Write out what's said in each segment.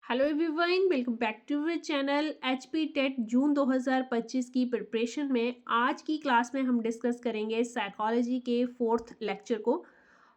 Hello everyone, welcome back to our channel HP TET June 2025 की preparation में आज की क्लास में हम डिस्कस करेंगे साइकोलॉजी के फोर्थ लेक्चर को।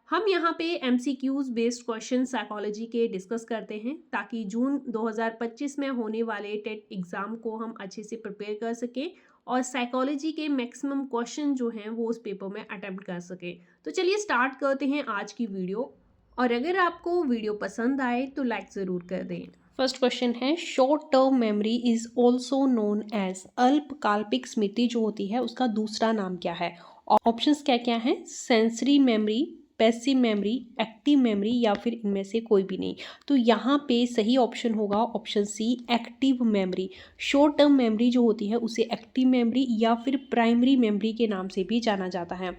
हम यहाँ पे एमसीक्यूज बेस्ड क्वेश्चन साइकोलॉजी के डिस्कस करते हैं ताकि जून 2025 में होने वाले टेट एग्ज़ाम को हम अच्छे से प्रिपेयर कर सकें और साइकोलॉजी के मैक्सिमम क्वेश्चन जो हैं वो उस पेपर में अटेम्प्ट कर सकें। तो चलिए स्टार्ट करते हैं आज की वीडियो, और अगर आपको वीडियो पसंद आए तो लाइक ज़रूर कर दें। फर्स्ट क्वेश्चन है, short term memory is also known as, अल्पकाल्पिक स्मृति जो होती है उसका दूसरा नाम क्या है? ऑप्शंस क्या क्या हैं? Sensory memory, passive memory, active memory या फिर इनमें से कोई भी नहीं। तो यहाँ पे सही ऑप्शन होगा option C, active memory. Short term memory जो होती है उसे एक्टिव मेमोरी या फिर प्राइमरी मेमोरी के नाम से भी जाना जाता है।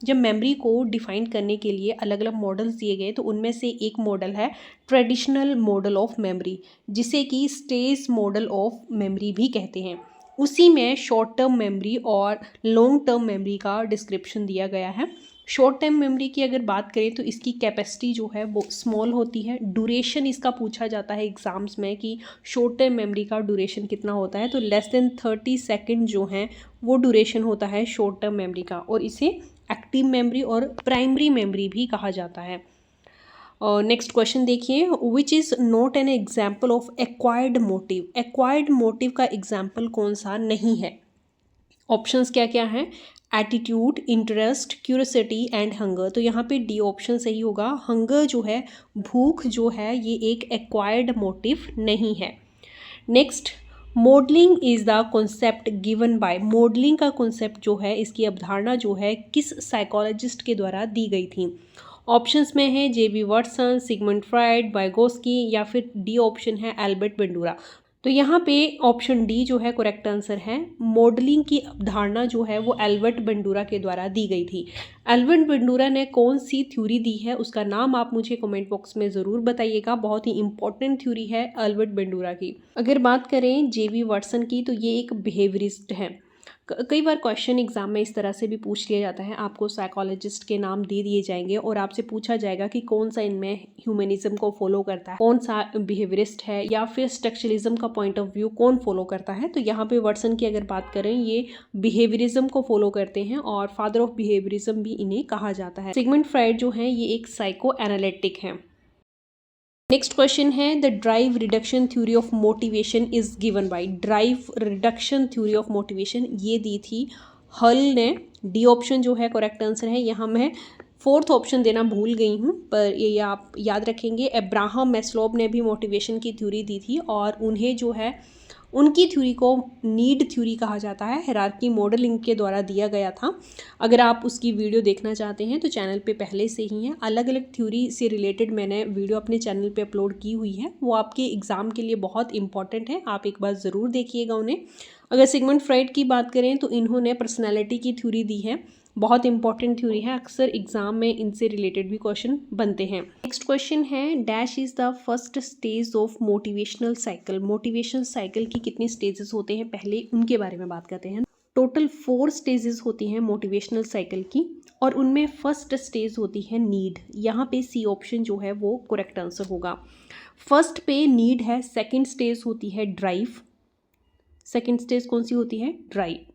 जब मेमोरी को डिफाइन करने के लिए अलग अलग मॉडल्स दिए गए तो उनमें से एक मॉडल है ट्रेडिशनल मॉडल ऑफ मेमोरी, जिसे कि स्टेज मॉडल ऑफ मेमोरी भी कहते हैं। उसी में शॉर्ट टर्म मेमोरी और लॉन्ग टर्म मेमोरी का डिस्क्रिप्शन दिया गया है। शॉर्ट टर्म मेमोरी की अगर बात करें तो इसकी कैपेसिटी जो है वो स्मॉल होती है। ड्यूरेशन इसका पूछा जाता है एग्जाम्स में कि शॉर्ट टर्म मेमोरी का ड्यूरेशन कितना होता है, तो लेस देन 30 सेकेंड जो है वो ड्यूरेशन होता है शॉर्ट टर्म मेमोरी का, और इसे एक्टिव मेमोरी और प्राइमरी मेमोरी भी कहा जाता है। नेक्स्ट क्वेश्चन देखिए, which is not an example of acquired motive. Acquired motive का एग्जाम्पल कौन सा नहीं है? ऑप्शंस क्या क्या हैं? Attitude, interest, curiosity and hunger. तो यहाँ पे डी ऑप्शन सही होगा। हंगर जो है, भूख जो है, ये एक एक्वायर्ड मोटिव नहीं है। Next, modelling is the concept given by. Modelling का कॉन्सेप्ट जो है, इसकी अवधारणा जो है, किस साइकोलॉजिस्ट के द्वारा दी गई थी? ऑप्शंस में है जेबी वाटसन, सिगमंड फ्राइड, वाइगोस्की या फिर डी ऑप्शन है एल्बर्ट बंडूरा। तो यहाँ पे ऑप्शन डी जो है करेक्ट आंसर है। मॉडलिंग की अवधारणा जो है वो एल्बर्ट बंडूरा के द्वारा दी गई थी। एल्बर्ट बंडूरा ने कौन सी थ्योरी दी है उसका नाम आप मुझे कमेंट बॉक्स में ज़रूर बताइएगा। बहुत ही इंपॉर्टेंट थ्योरी है एल्बर्ट बंडूरा की। अगर बात करें जेबी वाटसन की तो ये एक बिहेवियरिस्ट है। कई बार क्वेश्चन एग्जाम में इस तरह से भी पूछ लिया जाता है, आपको साइकोलॉजिस्ट के नाम दे दिए जाएंगे और आपसे पूछा जाएगा कि कौन सा इनमें ह्यूमनिज्म को फॉलो करता है, कौन सा बिहेवियरिस्ट है, या फिर स्ट्रक्चरलिज्म का पॉइंट ऑफ व्यू कौन फॉलो करता है। तो यहाँ पे वाटसन की अगर बात करें, ये बिहेवियरिज्म को फॉलो करते हैं और फादर ऑफ बिहेवियरिज्म भी इन्हें कहा जाता है। सिगमंड फ्राइड जो है ये एक साइको एनालिटिक है। नेक्स्ट क्वेश्चन है, the drive reduction theory of motivation is given by. Drive reduction theory of motivation ये दी थी हल ने। डी ऑप्शन जो है करेक्ट आंसर है। यहाँ मैं फोर्थ ऑप्शन देना भूल गई हूँ, पर ये आप याद रखेंगे। अब्राहम मैस्लोव ने भी मोटिवेशन की थ्योरी दी थी और उन्हें जो है उनकी थ्योरी को नीड थ्योरी कहा जाता है, हायरार्की मॉडलिंग के द्वारा दिया गया था। अगर आप उसकी वीडियो देखना चाहते हैं तो चैनल पे पहले से ही है, अलग अलग थ्योरी से रिलेटेड मैंने वीडियो अपने चैनल पे अपलोड की हुई है। वो आपके एग्ज़ाम के लिए बहुत इंपॉर्टेंट है, आप एक बार ज़रूर देखिएगा उन्हें। अगर सिगमंड फ्राइड की बात करें तो इन्होंने पर्सनैलिटी की थ्योरी दी है, बहुत इंपॉर्टेंट थ्योरी है, अक्सर एग्जाम में इनसे रिलेटेड भी क्वेश्चन बनते हैं। नेक्स्ट क्वेश्चन है, dash is the first stage of motivational cycle. Motivation cycle की कितनी स्टेजेस होते हैं, पहले उनके बारे में बात करते हैं। टोटल 4 स्टेजेस होती हैं मोटिवेशनल साइकिल की, और उनमें फर्स्ट स्टेज होती है नीड। यहाँ पे सी ऑप्शन जो है वो करेक्ट आंसर होगा। फर्स्ट पे नीड है, सेकेंड स्टेज होती है ड्राइव। सेकेंड स्टेज कौन सी होती है? ड्राइव।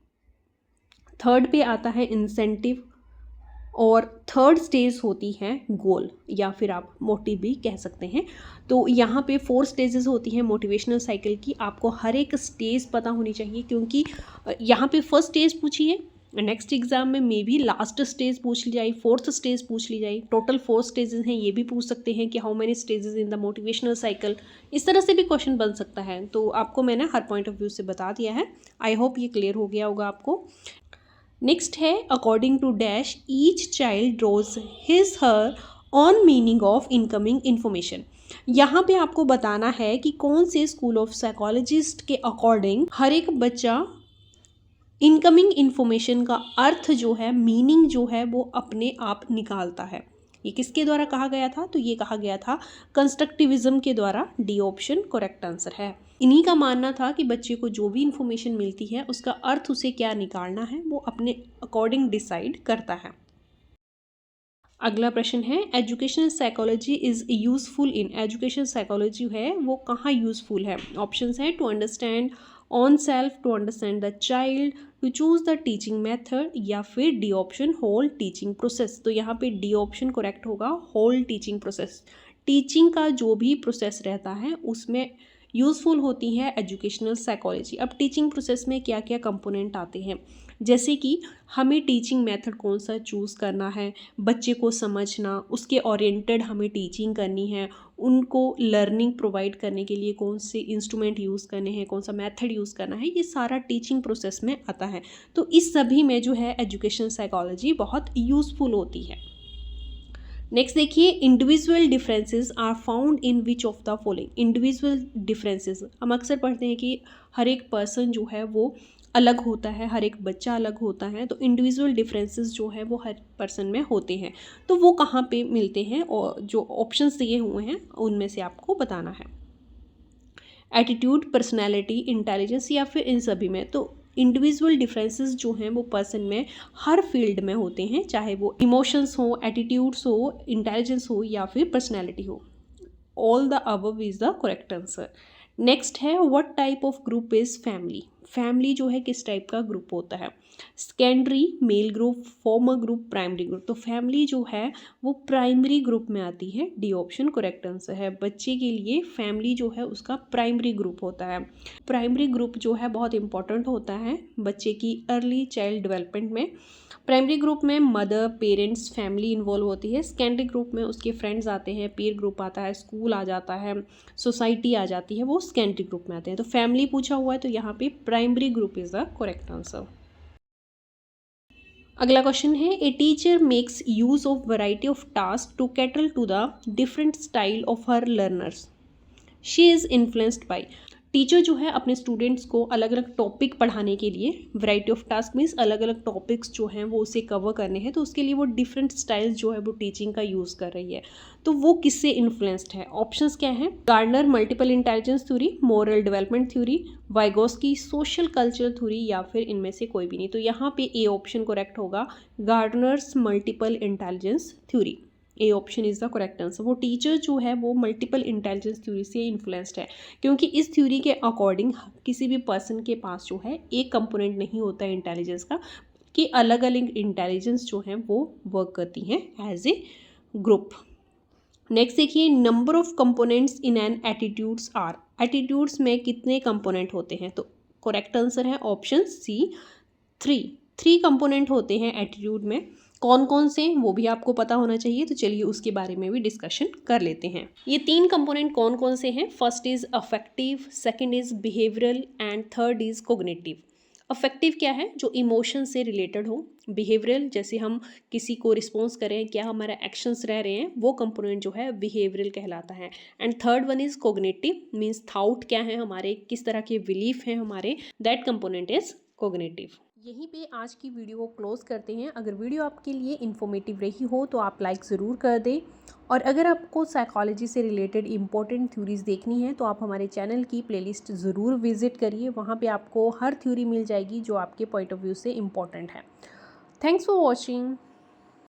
थर्ड पे आता है इंसेंटिव, और थर्ड स्टेज होती है गोल, या फिर आप मोटिव भी कह सकते हैं। तो यहाँ पे 4 स्टेजेस होती हैं मोटिवेशनल साइकिल की। आपको हर एक स्टेज पता होनी चाहिए, क्योंकि यहाँ पे फर्स्ट स्टेज पूछी है, नेक्स्ट एग्जाम में मे भी लास्ट स्टेज पूछ ली जाए, फोर्थ स्टेज पूछ ली जाए। टोटल 4 स्टेजेस हैं, ये भी पूछ सकते हैं कि how many stages in the motivational cycle. इस तरह से भी क्वेश्चन बन सकता है। तो आपको मैंने हर पॉइंट ऑफ व्यू से बता दिया है। आई होप ये क्लियर हो गया होगा आपको। नेक्स्ट है, according to dash each child draws his her own meaning of incoming information. यहाँ पे आपको बताना है कि कौन से स्कूल ऑफ साइकोलॉजिस्ट के अकॉर्डिंग हर एक बच्चा इनकमिंग इन्फॉर्मेशन का अर्थ जो है, मीनिंग जो है, वो अपने आप निकालता है। ये किसके द्वारा कहा गया था? तो ये कहा गया था कंस्ट्रक्टिविज्म के द्वारा। डी ऑप्शन करेक्ट आंसर है। इन्हीं का मानना था कि बच्चे को जो भी इन्फॉर्मेशन मिलती है उसका अर्थ उसे क्या निकालना है वो अपने अकॉर्डिंग डिसाइड करता है। अगला प्रश्न है educational psychology is useful in, educational psychology है वो कहाँ यूजफुल है? ऑप्शंस हैं to understand own self, to understand the child, to choose the teaching method, या फिर D option whole teaching process. तो यहाँ पे डी ऑप्शन करेक्ट होगा, होल टीचिंग प्रोसेस। टीचिंग का जो भी प्रोसेस रहता है उसमें यूज़फुल होती है एजुकेशनल साइकोलॉजी। अब टीचिंग प्रोसेस में क्या क्या कंपोनेंट आते हैं, जैसे कि हमें टीचिंग मेथड कौन सा चूज़ करना है, बच्चे को समझना, उसके ओरिएंटेड हमें टीचिंग करनी है, उनको लर्निंग प्रोवाइड करने के लिए कौन से इंस्ट्रूमेंट यूज़ करने हैं, कौन सा मेथड यूज़ करना है, ये सारा टीचिंग प्रोसेस में आता है। तो इस सभी में जो है एजुकेशनल साइकोलॉजी बहुत यूज़फुल होती है। नेक्स्ट देखिए individual differences are found in which of the following. Individual differences हम अक्सर पढ़ते हैं कि हर एक पर्सन जो है वो अलग होता है, हर एक बच्चा अलग होता है, तो इंडिविजुअल डिफरेंसेस जो है वो हर पर्सन में होते हैं। तो वो कहाँ पे मिलते हैं और जो ऑप्शंस दिए हुए हैं उनमें से आपको बताना है। एटीट्यूड, पर्सनैलिटी, इंटेलिजेंस, या फिर इन सभी में। तो इंडिविजुअल डिफरेंसेस जो हैं वो पर्सन में हर फील्ड में होते हैं, चाहे वो इमोशंस हो, एटीट्यूड्स हो, इंटेलिजेंस हो, या फिर पर्सनैलिटी हो। All the above is the correct answer. Next है what type of group is family. Family जो है किस टाइप का ग्रुप होता है? Secondary, male group, former group, primary group. तो फैमिली जो है वो प्राइमरी ग्रुप में आती है, डी ऑप्शन करेक्ट आंसर है। बच्चे के लिए फैमिली जो है उसका प्राइमरी ग्रुप होता है। प्राइमरी ग्रुप जो है बहुत इंपॉर्टेंट होता है बच्चे की अर्ली चाइल्ड डेवलपमेंट में। प्राइमरी ग्रुप में मदर, पेरेंट्स, फैमिली इन्वॉल्व होती है। सेकेंडरी ग्रुप में उसके फ्रेंड्स आते हैं, पीयर ग्रुप आता है, स्कूल आ जाता है, सोसाइटी आ जाती है, वो सेकेंडरी ग्रुप में आते हैं। तो फैमिली पूछा हुआ है तो यहाँ पे primary group is the correct answer. अगला क्वेश्चन है a teacher makes use of variety of task to cater to the different style of her learners, she is influenced by. Teacher जो है अपने स्टूडेंट्स को अलग अलग टॉपिक पढ़ाने के लिए, वैरायटी ऑफ टास्क मीन्स अलग अलग टॉपिक्स जो हैं वो उसे कवर करने हैं, तो उसके लिए वो डिफरेंट स्टाइल्स जो है वो टीचिंग का यूज़ कर रही है। तो वो किससे इन्फ्लुएंस्ड है? ऑप्शंस क्या हैं? Gardner multiple intelligence theory, moral development theory, Vygotsky social cultural theory, या फिर इनमें से कोई भी नहीं। तो यहाँ पे ए ऑप्शन करेक्ट होगा, Gardner's multiple intelligence theory. A option is the correct answer. वो टीचर जो है वो मल्टीपल इंटेलिजेंस थ्योरी से इन्फ्लुएंस्ड है, क्योंकि इस थ्योरी के अकॉर्डिंग किसी भी पर्सन के पास जो है एक कंपोनेंट नहीं होता है इंटेलिजेंस का, कि अलग अलग इंटेलिजेंस जो हैं वो वर्क करती हैं एज ए ग्रुप। नेक्स्ट देखिए number of components in an attitudes are. Attitudes में कितने कंपोनेंट होते हैं? तो करेक्ट आंसर है ऑप्शन सी 3 कंपोनेंट होते हैं एटीट्यूड में। कौन कौन से वो भी आपको पता होना चाहिए, तो चलिए उसके बारे में भी डिस्कशन कर लेते हैं। ये 3 कंपोनेंट कौन कौन से हैं? First is affective, second is behavioural, and third is cognitive. Affective क्या है? जो इमोशन से रिलेटेड हो। बिहेवियरल जैसे हम किसी को रिस्पॉन्स करें, क्या हमारा एक्शंस रह रहे हैं, वो कंपोनेंट जो है बिहेवियरल कहलाता है। And third one is cognitive means thought क्या है हमारे, किस तरह के बिलीफ हैं हमारे, दैट कंपोनेंट इज कोग्निटिव। यहीं पे आज की वीडियो को क्लोज करते हैं। अगर वीडियो आपके लिए इन्फॉर्मेटिव रही हो तो आप लाइक ज़रूर कर दें, और अगर आपको साइकोलॉजी से रिलेटेड इंपॉर्टेंट थ्योरीज देखनी है तो आप हमारे चैनल की प्लेलिस्ट ज़रूर विजिट करिए। वहाँ पे आपको हर थ्योरी मिल जाएगी जो आपके पॉइंट ऑफ व्यू से इम्पॉर्टेंट है। Thanks for watching.